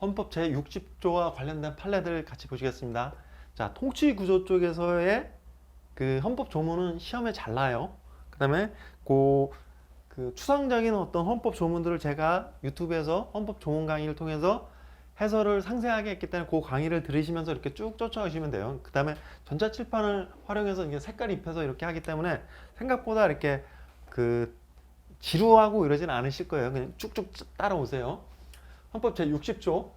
헌법 제60조와 관련된 판례들 같이 보시겠습니다. 자, 통치구조 쪽에서의 그 헌법 조문은 시험에 잘 나요. 그 다음에 그 추상적인 어떤 헌법 조문들을 제가 유튜브에서 헌법 조문 강의를 통해서 해설을 상세하게 했기 때문에 그 강의를 들으시면서 이렇게 쭉 쫓아가시면 돼요. 그 다음에 전자칠판을 활용해서 이게 색깔 입혀서 이렇게 하기 때문에 생각보다 이렇게 그 지루하고 이러진 않으실 거예요. 그냥 쭉쭉 따라오세요. 헌법 제60조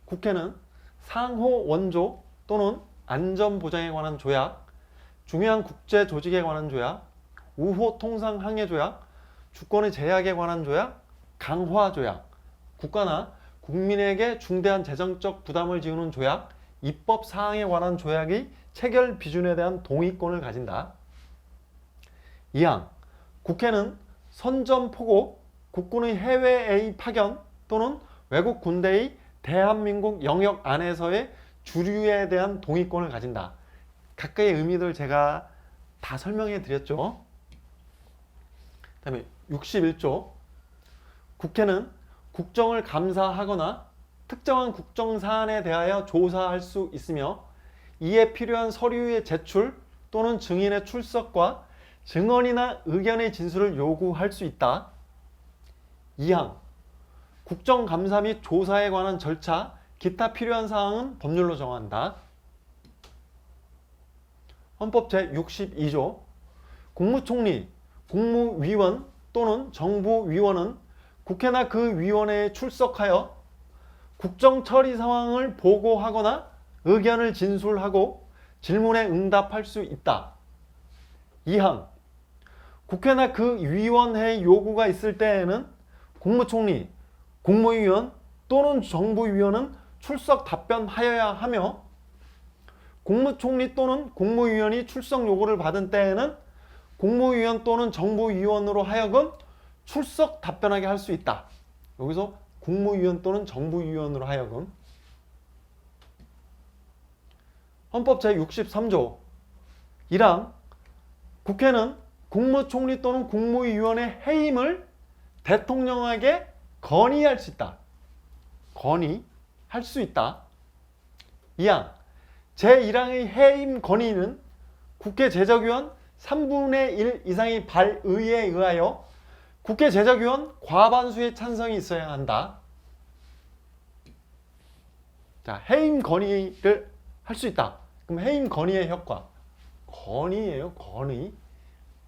국회는 상호 원조 또는 안전보장에 관한 조약, 중요한 국제조직에 관한 조약, 우호 통상 항해 조약, 주권의 제약에 관한 조약, 강화 조약, 국가나 국민에게 중대한 재정적 부담을 지우는 조약, 입법 사항에 관한 조약의 체결 비준에 대한 동의권을 가진다. 2항 국회는 선전포고, 국군의 해외의 파견 또는 외국 군대의 대한민국 영역 안에서의 주류에 대한 동의권을 가진다. 각각의 의미들 제가 다 설명해 드렸죠. 그 다음에 61조 국회는 국정을 감사하거나 특정한 국정사안에 대하여 조사할 수 있으며 이에 필요한 서류의 제출 또는 증인의 출석과 증언이나 의견의 진술을 요구할 수 있다. 2항 국정감사 및 조사에 관한 절차, 기타 필요한 사항은 법률로 정한다. 헌법 제62조 국무총리, 국무위원 또는 정부위원은 국회나 그 위원회에 출석하여 국정처리 상황을 보고하거나 의견을 진술하고 질문에 응답할 수 있다. 2항 국회나 그 위원회의 요구가 있을 때에는 국무총리, 국무위원 또는 정부위원은 출석 답변하여야 하며 국무총리 또는 국무위원이 출석 요구를 받은 때에는 국무위원 또는 정부위원으로 하여금 출석 답변하게 할 수 있다. 여기서 국무위원 또는 정부위원으로 하여금. 헌법 제63조 1항 국회는 국무총리 또는 국무위원의 해임을 대통령에게 건의할 수 있다. 건의할 수 있다. 2항 제1항의 해임 건의는 국회 제적위원 3분의 1 이상의 발의에 의하여 국회 제적위원 과반수의 찬성이 있어야 한다. 자, 해임 건의를 할 수 있다. 그럼 해임 건의의 효과. 건의예요, 건의.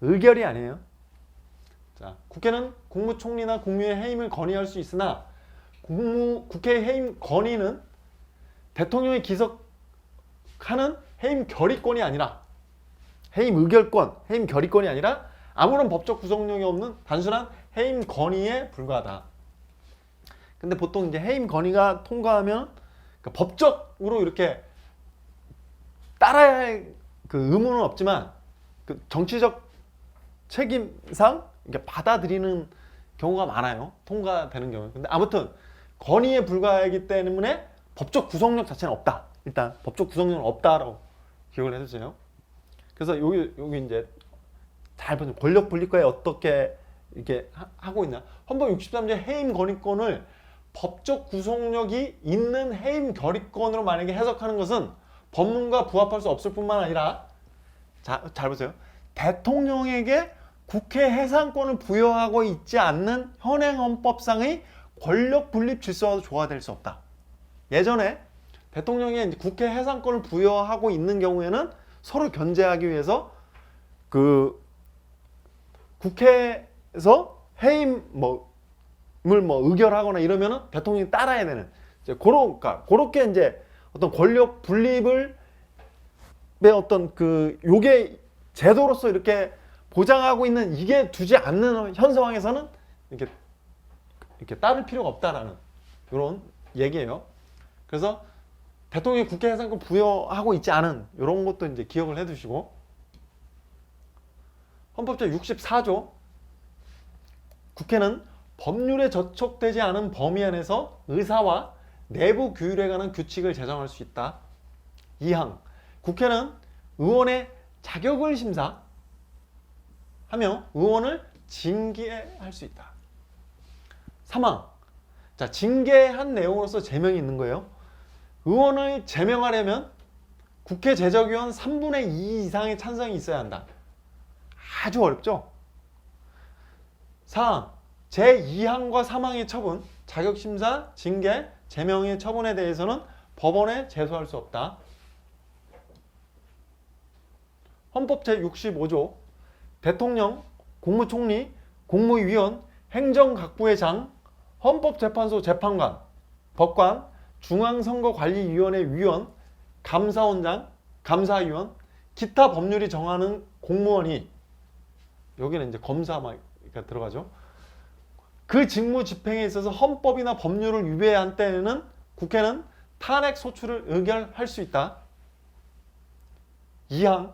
의결이 아니에요. 자, 국회는 국무총리나 국무위의 해임을 건의할 수 있으나 국회 해임 건의는 대통령이 기석하는 해임 결의권이 아니라 해임 의결권, 해임 결의권이 아니라 아무런 법적 구속력이 없는 단순한 해임 건의에 불과하다. 근데 보통 이제 해임 건의가 통과하면 그러니까 법적으로 이렇게 따라야 할 그 의무는 없지만 그 정치적 책임상 이렇게 받아들이는 경우가 많아요. 통과되는 경우. 근데 아무튼 건의에 불과하기 때문에 법적 구속력 자체는 없다. 일단 법적 구속력은 없다라고 기억을 해주세요. 그래서 여기 이제 잘 보세요. 권력 분립과에 어떻게 이렇게 하고 있나? 헌법 63조 해임 건의권을 법적 구속력이 있는 해임 결의권으로 만약에 해석하는 것은 법문과 부합할 수 없을 뿐만 아니라 잘 보세요. 대통령에게 국회 해산권을 부여하고 있지 않는 현행 헌법상의 권력 분립 질서와도 조화될 수 없다. 예전에 대통령이 국회 해산권을 부여하고 있는 경우에는 서로 견제하기 위해서 그 국회에서 해임을 의결하거나 이러면은 대통령이 따라야 되는 이제 그렇게 이제 어떤 권력 분립을 어떤 그 요게 제도로서 이렇게 보장하고 있는 이게 두지 않는 현 상황에서는 이렇게 따를 필요가 없다라는 이런 얘기예요. 그래서 대통령이 국회 해산권 부여하고 있지 않은 이런 것도 이제 기억을 해두시고 헌법 제64조 국회는 법률에 저촉되지 않은 범위 안에서 의사와 내부 규율에 관한 규칙을 제정할 수 있다. 2항 국회는 의원의 자격을 심사하며 의원을 징계할 수 있다. 3항 자, 징계한 내용으로서 제명이 있는 거예요. 의원을 제명하려면 국회 제적위원 3분의 2 이상의 찬성이 있어야 한다. 아주 어렵죠? 사항 제2항과 3항의 처분, 자격심사, 징계, 제명의 처분에 대해서는 법원에 제소할 수 없다. 헌법 제65조 대통령, 국무총리, 국무위원, 행정각부의장, 헌법재판소 재판관, 법관, 중앙선거관리위원회 위원, 감사원장, 감사위원, 기타 법률이 정하는 공무원이, 여기는 이제 검사가 들어가죠. 그 직무 집행에 있어서 헌법이나 법률을 위배한 때에는 국회는 탄핵 소추를 의결할 수 있다. 2항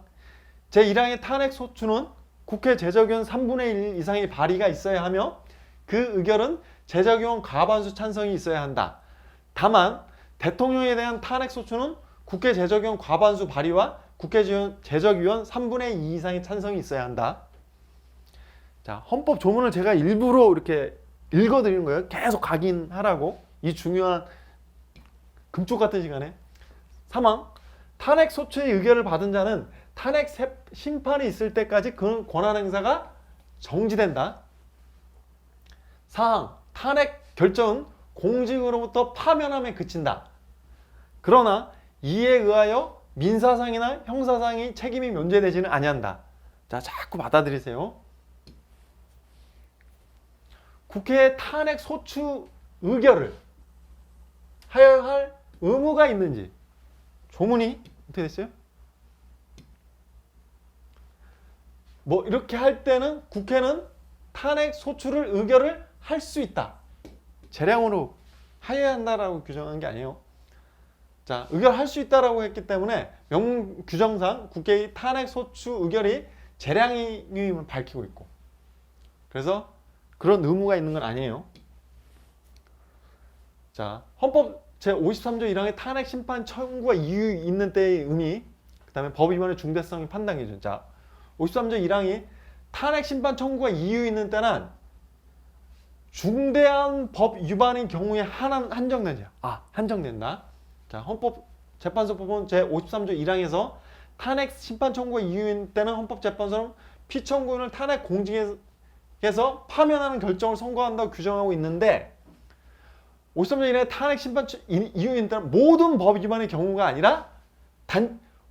제1항의 탄핵 소추는 국회 제적위원 3분의 1 이상의 발의가 있어야 하며 그 의결은 제적위원 과반수 찬성이 있어야 한다. 다만 대통령에 대한 탄핵 소추는 국회 제적위원 과반수 발의와 국회 제적위원 3분의 2 이상의 찬성이 있어야 한다. 자, 헌법 조문을 제가 일부러 이렇게 읽어드리는 거예요. 계속 각인하라고. 이 중요한 금쪽 같은 시간에. 3항 탄핵 소추의 의결을 받은 자는 탄핵 심판이 있을 때까지 그 권한 행사가 정지된다. 4항 탄핵 결정은 공직으로부터 파면함에 그친다. 그러나 이에 의하여 민사상이나 형사상의 책임이 면제되지는 아니한다. 자, 자꾸 받아들이세요. 국회의 탄핵 소추 의결을 하여야 할 의무가 있는지. 조문이 어떻게 됐어요? 뭐 이렇게 할 때는 국회는 탄핵 소추를 의결을 할 수 있다. 재량으로 하여야 한다라고 규정한 게 아니에요. 자, 의결할 수 있다라고 했기 때문에 명문 규정상 국회의 탄핵 소추 의결이 재량임을 밝히고 있고, 그래서 그런 의무가 있는 건 아니에요. 자, 헌법 제53조 1항의 탄핵 심판 청구가 이유 있는 때의 의미, 그 다음에 법 위반의 중대성의 판단 기준. 자, 53조 1항이 탄핵 심판 청구가 이유 있는 때는 중대한 법 위반인 경우에 한정되죠. 한정된다. 자, 헌법재판소법은 제53조 1항에서 탄핵 심판 청구가 이유 있는 때는 헌법재판소는 피청구인을 탄핵 공직에서 파면하는 결정을 선고한다고 규정하고 있는데, 53조 1항의 탄핵 심판 이유 있는 때는 모든 법 위반의 경우가 아니라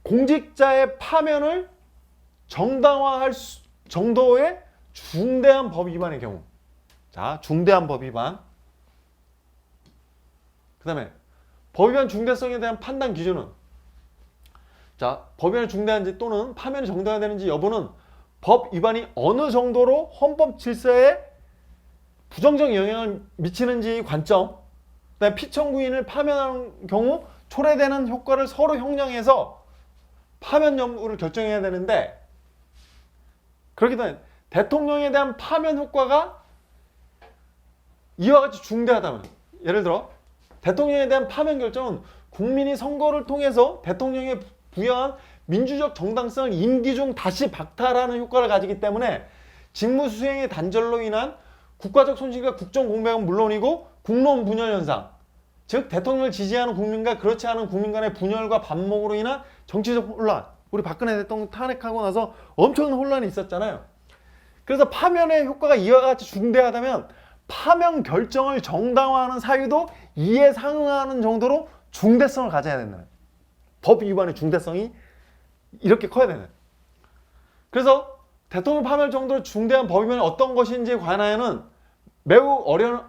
공직자의 파면을 정당화할 정도의 중대한 법 위반의 경우. 자, 중대한 법 위반. 그 다음에 법 위반 중대성에 대한 판단 기준은, 자, 법 위반이 중대한지 또는 파면이 정당화되는지 여부는 법 위반이 어느 정도로 헌법 질서에 부정적 영향을 미치는지 관점, 그다음에 피청구인을 파면하는 경우 초래되는 효과를 서로 형량해서 파면 여부를 결정해야 되는데, 그렇기 때문에 대통령에 대한 파면 효과가 이와 같이 중대하다면, 예를 들어 대통령에 대한 파면 결정은 국민이 선거를 통해서 대통령에 부여한 민주적 정당성을 임기 중 다시 박탈하는 효과를 가지기 때문에 직무 수행의 단절로 인한 국가적 손실과 국정 공백은 물론이고 국론 분열 현상, 즉 대통령을 지지하는 국민과 그렇지 않은 국민 간의 분열과 반목으로 인한 정치적 혼란, 우리 박근혜 대통령 탄핵하고 나서 엄청난 혼란이 있었잖아요. 그래서 파면의 효과가 이와 같이 중대하다면 파면 결정을 정당화하는 사유도 이에 상응하는 정도로 중대성을 가져야 된다는, 법 위반의 중대성이 이렇게 커야 되는. 그래서 대통령 파면 정도로 중대한 법 위반이 어떤 것인지에 관하여는 매우 어려운,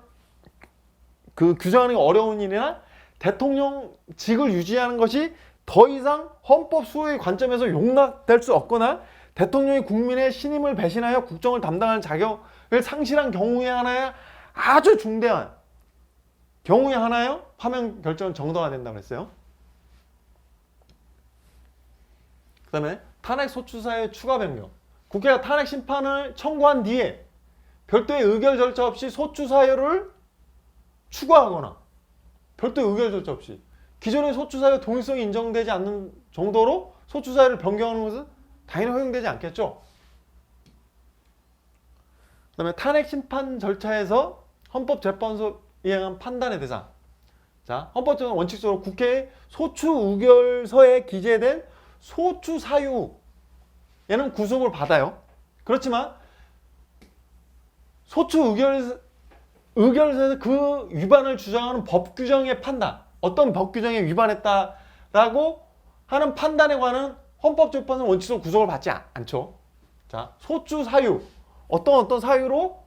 규정하는 게 어려운 일이나 대통령직을 유지하는 것이 더 이상 헌법 수호의 관점에서 용납될 수 없거나 대통령이 국민의 신임을 배신하여 국정을 담당하는 자격을 상실한 경우에 하나야, 아주 중대한 경우에 하나요 파면 결정은 정당화된다고 했어요. 그 다음에 탄핵 소추사의 추가 변경. 국회가 탄핵 심판을 청구한 뒤에 별도의 의결 절차 없이 소추 사유를 추가하거나, 별도의 의결 절차 없이 기존의 소추 사유 동일성이 인정되지 않는 정도로 소추 사유를 변경하는 것은 당연히 허용되지 않겠죠. 그 다음에 탄핵 심판 절차에서 헌법재판소 의한 판단의 대상. 자, 헌법재판은 원칙적으로 국회의 소추 의결서에 기재된 소추 사유 얘는 구속을 받아요. 그렇지만 소추 의결서에서 그 위반을 주장하는 법 규정의 판단, 어떤 법 규정에 위반했다라고 하는 판단에 관한 헌법재판은 원칙적으로 구속을 받지 않죠. 자, 소추 사유, 어떤 사유로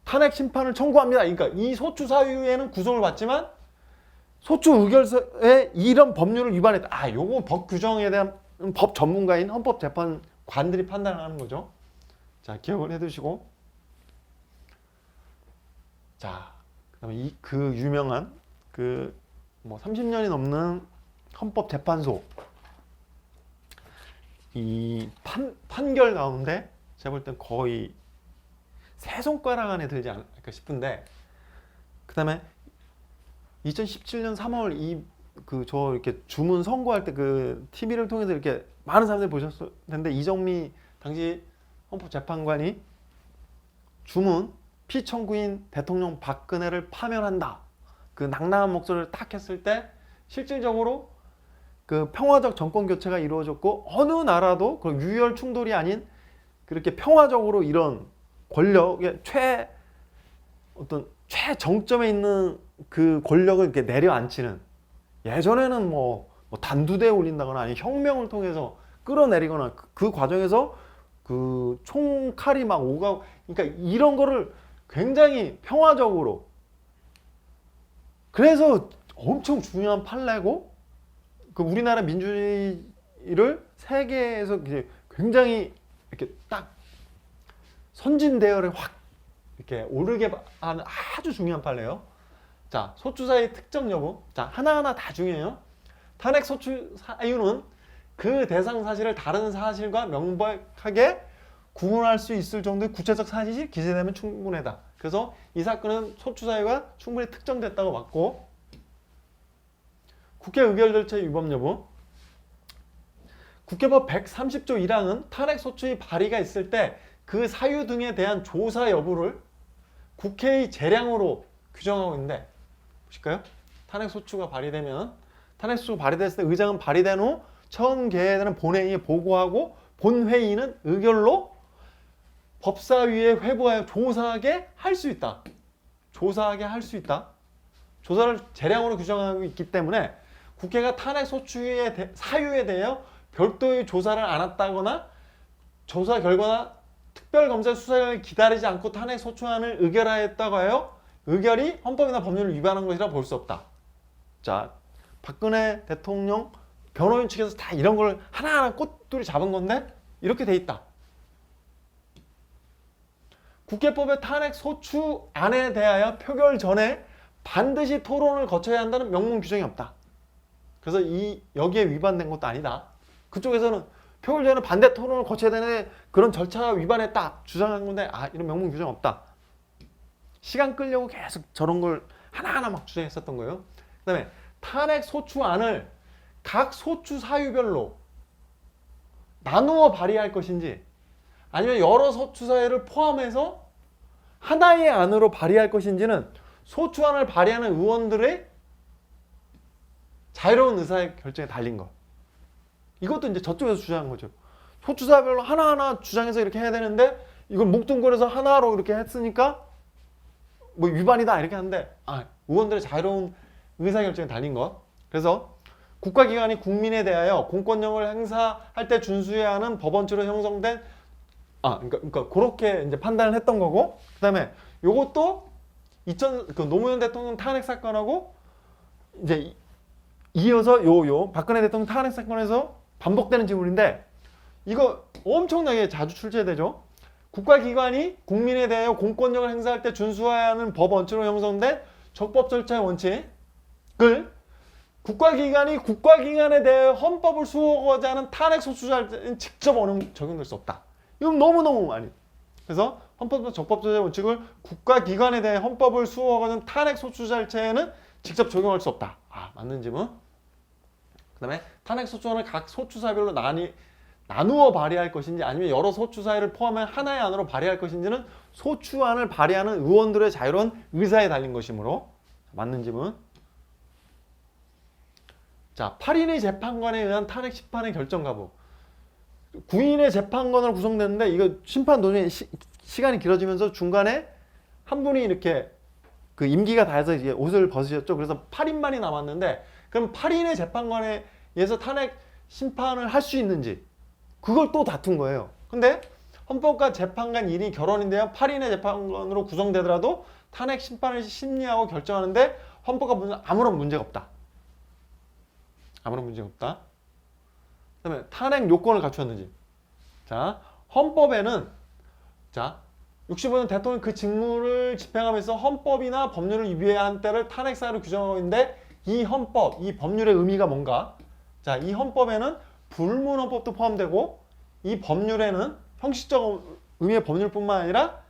탄핵 심판을 청구합니다. 그러니까 이 소추 사유에는 구속을 받지만 소추 의결서에 이런 법률을 위반했다. 아, 요거 법 규정에 대한 법 전문가인 헌법재판관들이 판단을 하는 거죠. 자, 기억을 해두시고. 자, 그다음에 그 유명한 그 뭐 30년이 넘는 헌법재판소 이 판결 가운데 제가 볼 땐 거의 세 손가락 안에 들지 않을까 싶은데, 그다음에 2017년 3월 저 이렇게 주문 선고할 때 그 TV를 통해서 이렇게 많은 사람들이 보셨을 텐데, 이정미 당시 헌법재판관이 주문 피청구인 대통령 박근혜를 파면한다, 그 낭낭한 목소리를 딱 했을 때 실질적으로 그 평화적 정권 교체가 이루어졌고 어느 나라도 그 유혈 충돌이 아닌 그렇게 평화적으로 이런 권력의 최정점에 있는 그 권력을 이렇게 내려앉히는, 예전에는 뭐 단두대에 올린다거나 아니면 혁명을 통해서 끌어내리거나 그 과정에서 그 총칼이 막 오가고, 그러니까 이런 거를 굉장히 평화적으로, 그래서 엄청 중요한 판례고, 그 우리나라 민주주의를 세계에서 굉장히 이렇게 딱 선진 대열에 확 이렇게 오르게 하는 아주 중요한 판례예요. 자, 소추사의 특정 여부. 자, 하나하나 다 중요해요. 탄핵 소추 사유는 그 대상 사실을 다른 사실과 명백하게 구분할 수 있을 정도의 구체적 사실이 기재되면 충분하다. 그래서 이 사건은 소추 사유가 충분히 특정됐다고 봤고, 국회 의결 절차 위법 여부. 국회법 130조 1항은 탄핵 소추의 발의가 있을 때 그 사유 등에 대한 조사 여부를 국회의 재량으로 규정하고 있는데, 보실까요? 탄핵 소추가 발의됐을 때 의장은 발의된 후 처음 개회되는 본회의에 보고하고 본회의는 의결로 법사위에 회부하여 조사하게 할 수 있다. 조사를 재량으로 규정하고 있기 때문에 국회가 탄핵 소추의 사유에 대하여 별도의 조사를 안 했다거나 조사 결과나 특별검사 수사를 기다리지 않고 탄핵 소추안을 의결하였다고 하여 의결이 헌법이나 법률을 위반한 것이라 볼 수 없다. 자, 박근혜 대통령 변호인 측에서 다 이런 걸 하나하나 꼬투리 잡은 건데 이렇게 돼 있다. 국회법의 탄핵 소추안에 대하여 표결 전에 반드시 토론을 거쳐야 한다는 명문 규정이 없다. 그래서 여기에 위반된 것도 아니다. 그쪽에서는 표결 전에 반대 토론을 거쳐야 되는데 그런 절차가 위반했다 주장한 건데, 이런 명문 규정 없다. 시간 끌려고 계속 저런 걸 하나하나 막 주장했었던 거예요. 그 다음에 탄핵 소추안을 각 소추 사유별로 나누어 발의할 것인지 아니면 여러 소추 사유를 포함해서 하나의 안으로 발의할 것인지는 소추안을 발의하는 의원들의 자유로운 의사의 결정에 달린 것. 이것도 이제 저쪽에서 주장한 거죠. 소추사별로 하나하나 주장해서 이렇게 해야 되는데 이걸 뭉뚱그려서 하나로 이렇게 했으니까 뭐 위반이다 이렇게 하는데, 의원들의 자유로운 의사결정에 달린 것. 그래서 국가기관이 국민에 대하여 공권력을 행사할 때 준수해야 하는 법원처럼 형성된, 그러니까 그렇게 이제 판단을 했던 거고, 그다음에 요것도 노무현 대통령 탄핵 사건하고 이제 이어서 박근혜 대통령 탄핵 사건에서 반복되는 지문인데, 이거 엄청나게 자주 출제되죠. 국가기관이 국민에 대하여 공권력을 행사할 때 준수해야 하는 법 원칙으로 형성된 적법 절차의 원칙을 국가기관이 국가기관에 대해 헌법을 수호하고자 하는 탄핵 소추자는 직접 적용될 수 없다. 이건 너무너무 많이. 그래서 헌법적 적법 절차의 원칙을 국가기관에 대해 헌법을 수호하고자 하는 탄핵 소추자체에는 직접 적용할 수 없다. 맞는 지문. 그 다음에 탄핵 소추안을 각 소추사별로 나누어 발의할 것인지 아니면 여러 소추사회를 포함한 하나의 안으로 발의할 것인지는 소추안을 발의하는 의원들의 자유로운 의사에 달린 것이므로 맞는 질문. 자, 8인의 재판관에 의한 탄핵 심판의 결정 가부. 9인의 재판관으로 구성되는데 이거 심판 도중에 시간이 길어지면서 중간에 한 분이 이렇게 그 임기가 다 해서 이제 옷을 벗으셨죠. 그래서 8인만이 남았는데 그럼 8인의 재판관에 의해서 탄핵 심판을 할 수 있는지 그걸 또 다툰 거예요. 근데 헌법과 재판관 1이 결원이 되면 8인의 재판관으로 구성되더라도 탄핵 심판을 심리하고 결정하는데 헌법과 아무런 문제가 없다. 아무런 문제가 없다. 그다음에 탄핵 요건을 갖추었는지. 자, 헌법에는 자 65년 대통령 그 직무를 집행하면서 헌법이나 법률을 위배한 때를 탄핵 사유로 규정하고 있는데 이 헌법, 이 법률의 의미가 뭔가? 자, 이 헌법에는 불문헌법도 포함되고 이 법률에는 형식적 의미의 법률뿐만 아니라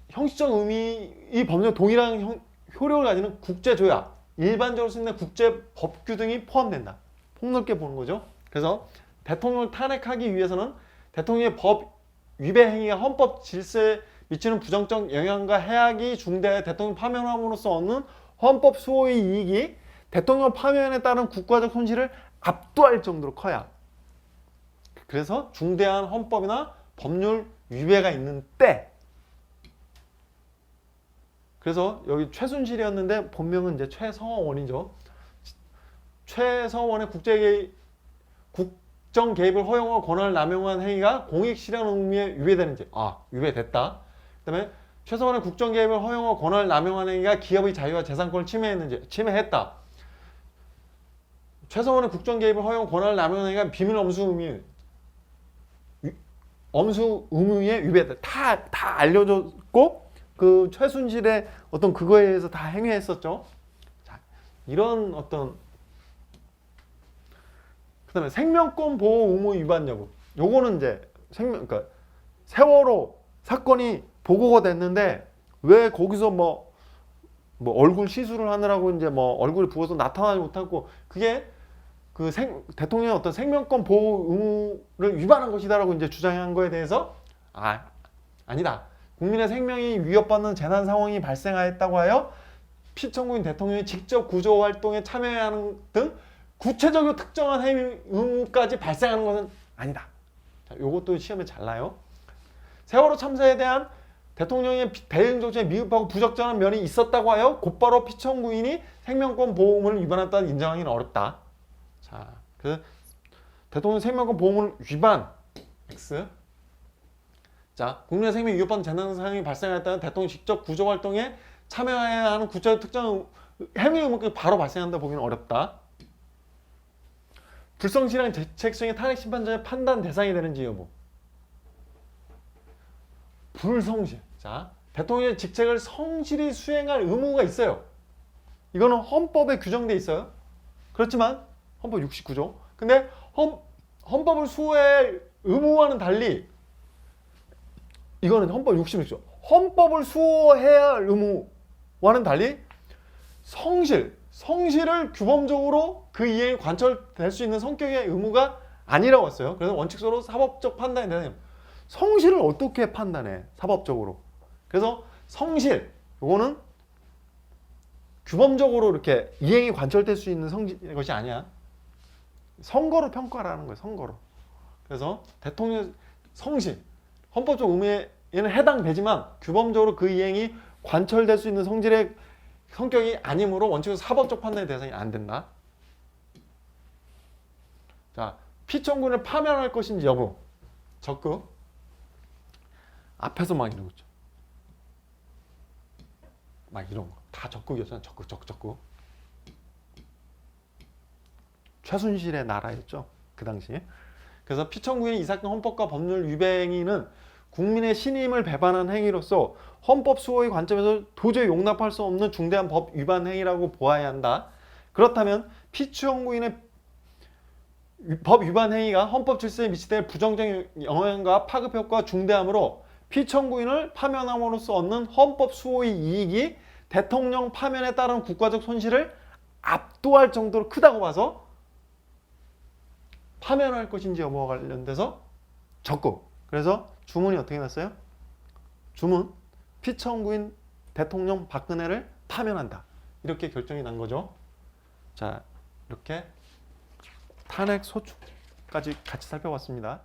형식적 의미의 법률 동일한 효력을 가지는 국제조약, 일반적으로 쓰는 국제법규 등이 포함된다. 폭넓게 보는 거죠. 그래서 대통령을 탄핵하기 위해서는 대통령의 법 위배 행위가 헌법 질서에 미치는 부정적 영향과 해악이 중대하여 대통령 파면함으로써 얻는 헌법 수호의 이익이 대통령 파면에 따른 국가적 손실을 압도할 정도로 커야. 그래서 중대한 헌법이나 법률 위배가 있는 때. 그래서 여기 최순실이었는데 본명은 이제 최서원이죠. 최서원의 국정 개입을 허용하고 권한을 남용한 행위가 공익 실현 의무에 위배되는지. 위배됐다. 그다음에 최서원의 국정 개입을 허용하고 권한을 남용한 행위가 기업의 자유와 재산권을 침해했는지. 침해했다. 최서원의 국정 개입을 허용 권한을 남용한 행위가 비밀 엄수 의무에 위배됐다. 다 알려줬고 그 최순실의 어떤 그거에 의해서 다 행위했었죠. 자, 이런 어떤 그다음에 생명권 보호 의무 위반 여부. 요거는 이제 그러니까 세월호 사건이 보고가 됐는데 왜 거기서 뭐 얼굴 시술을 하느라고 이제 뭐 얼굴이 부어서 나타나지 못하고 그게 그 대통령의 어떤 생명권 보호 의무를 위반한 것이다라고 이제 주장한 거에 대해서 아니다. 국민의 생명이 위협받는 재난 상황이 발생하였다고 하여 피청구인 대통령이 직접 구조 활동에 참여하는 등 구체적으로 특정한 행위 의무까지 발생하는 것은 아니다. 자, 요것도 시험에 잘 나요. 세월호 참사에 대한 대통령의 대응 조치에 미흡하고 부적절한 면이 있었다고 하여 곧바로 피청구인이 생명권 보호의무를 위반했다는 인정하기는 어렵다. 자, 그 대통령 생명권 보호의무 위반 X. 자, 국민의 생명 위협받는 재난 상황이 발생했다는 대통령 직접 구조 활동에 참여해야 하는 구체적 특정 행위 의무까지 바로 발생한다 보기는 어렵다. 불성실한 대책 수행의 탄핵 심판자의 판단 대상이 되는지 여부. 불성실. 자, 대통령의 직책을 성실히 수행할 의무가 있어요. 이거는 헌법에 규정돼 있어요. 그렇지만 헌법 69조. 근데 헌법을 수호할 의무와는 달리 이거는 헌법 66조. 헌법을 수호해야 할 의무와는 달리 성실을 규범적으로 그 이행이 관철될 수 있는 성격의 의무가 아니라고 했어요. 그래서 원칙적으로 사법적 판단이 되는. 성실을 어떻게 판단해? 사법적으로. 그래서 성실, 요거는 규범적으로 이렇게 이행이 관철될 수 있는 것이 아니야. 선거로 평가라는 거예요. 선거로. 그래서 대통령 성실, 헌법적 의무에는 해당되지만 규범적으로 그 이행이 관철될 수 있는 성질의 성격이 아니므로 원칙적으로 사법적 판단의 대상이 안 된다. 자, 피청구인을 파면할 것인지 여부. 적극. 앞에서 막 이러고 있죠. 막 이런 거. 다 적극이었잖아. 적극. 최순실의 나라였죠. 그 당시에. 그래서 피청구인이 이 사건 헌법과 법률 위배 행위는 국민의 신임을 배반한 행위로서 헌법 수호의 관점에서 도저히 용납할 수 없는 중대한 법 위반 행위라고 보아야 한다. 그렇다면 피청구인의 법 위반 행위가 헌법 질서에 미치될 부정적 영향과 파급 효과가 중대하므로 피청구인을 파면함으로써 얻는 헌법 수호의 이익이 대통령 파면에 따른 국가적 손실을 압도할 정도로 크다고 봐서 파면할 것인지 여부와 관련돼서 적고, 그래서 주문이 어떻게 났어요? 주문, 피청구인 대통령 박근혜를 파면한다. 이렇게 결정이 난 거죠. 자, 이렇게 탄핵 소추까지 같이 살펴봤습니다.